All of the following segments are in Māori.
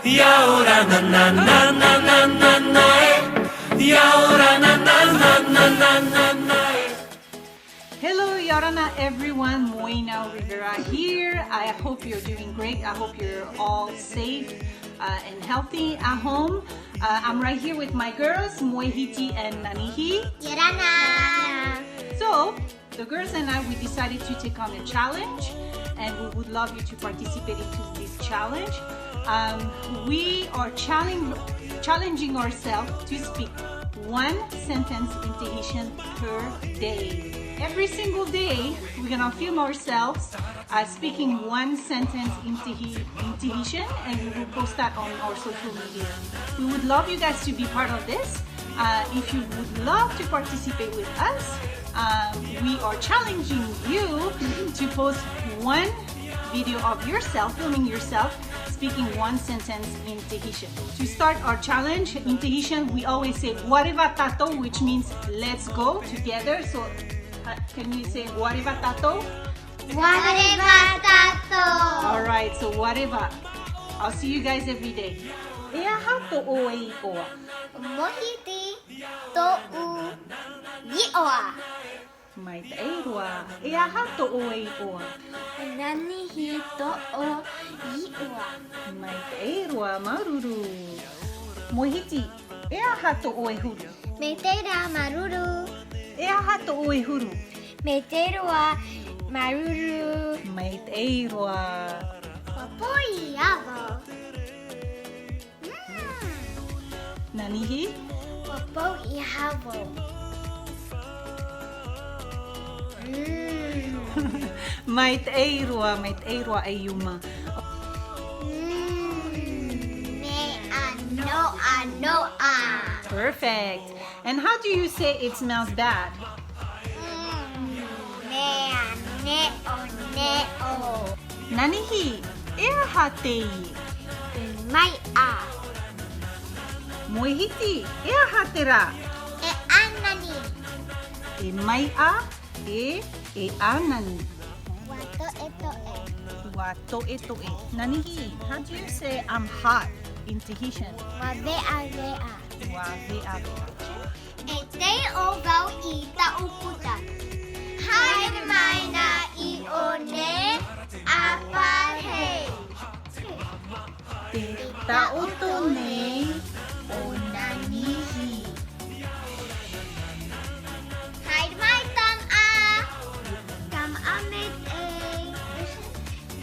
y ahora na na na na na na na y ahora na na na na na na na. Hello, Yorana everyone. Moina Rivera here. I hope you're doing great. I hope you're all safe and healthy at home. I'm right here with my girls, Moihiti and Nanihi. Yorana! So, the girls and I, we decided to take on a challenge, and we would love you to participate into this challenge. We are challenging ourselves to speak one sentence in Tahitian per day. Every single day, we're gonna film ourselves speaking one sentence in Tahitian, and we will post that on our social media. We would love you guys to be part of this. If you would love to participate with us, we are challenging you to post one video of yourself, filming yourself, speaking one sentence in Tahitian. To start our challenge in Tahitian, we always say "Wareva tato," which means let's go together. So can you say "Wareva tato"? Wareva tato! Alright, so wareva. I'll see you guys every day. Ea hato oe oa. Mohiti to'u iʻoa. Mai taeroa. Ea hato oe oa. Nanihi to'o iʻoa. Mai taeroa maruru. Mohiti. Ea hato oe huru. Me teira maruru. Ea hato oe huru. Me teira maruru. Mai taeroa. Papoi avo. Nanihi. Papoi avo. Mai taeroa. Mai taeroa ayuma. Me anoa noa. Perfect. And how do you say it smells bad? Me neo neo. Nanihi. Ea hatei. Mai a. Moihiti. Ea hatera. E anani. E mai a. E anani. Wato eto e. Wato eto e. Nanihi. How do you say I'm hot in Tahitian? Wa vea vea. Wa vea vea. E te o vau I tauputa. Haere mai na I o ne aparhei. Te tauto nei o Nanihi. Haere mai tam a. Tam a me te.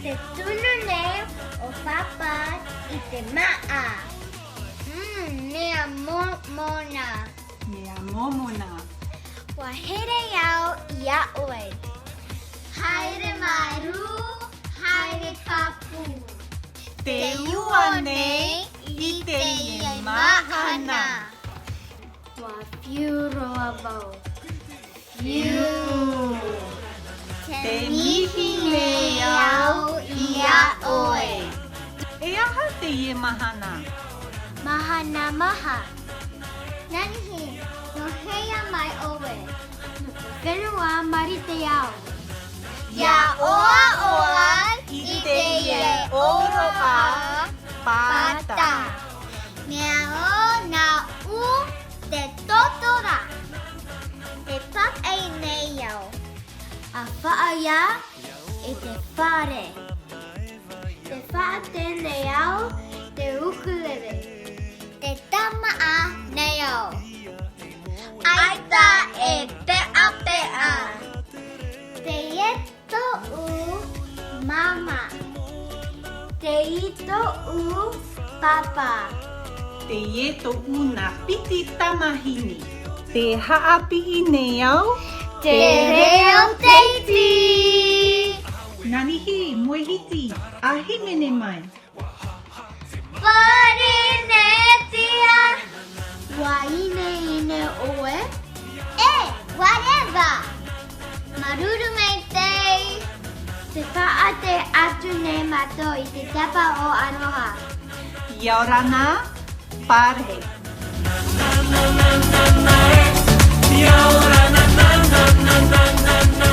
Te tunu ne o papa I te maa. Nea mona. Mea momona. Wa here iau ia oe. Haere mai ru, haere papu. Te ua nei I te ie mahana. Wa fiuroa vau. Te mihi nei au ia oe. E aha te ie mahana. Mahana maha. Nanihi, no heia mai oe. Whenua marite iau. Ia oa oa I te ie oro a pata. Mea o na u te totora. Te pak ei nei iau. A whaaya e te whare. Te wha tēne iau te ukulele. Te tama a nei iau. Aita e pea pea. Te ieto u mama. Te ito u papa. Te ieto una piti tamahini. Te haapi I nei au. Te reo teiti. Nanihi, moihiti, ahimene mai. Parinetia. Waine ine oe. Whatever. Maruru mei tei. Te whaate atu nei mato I te tapa o aroha. Yorana, parhe. Y ahora na na na na na na na.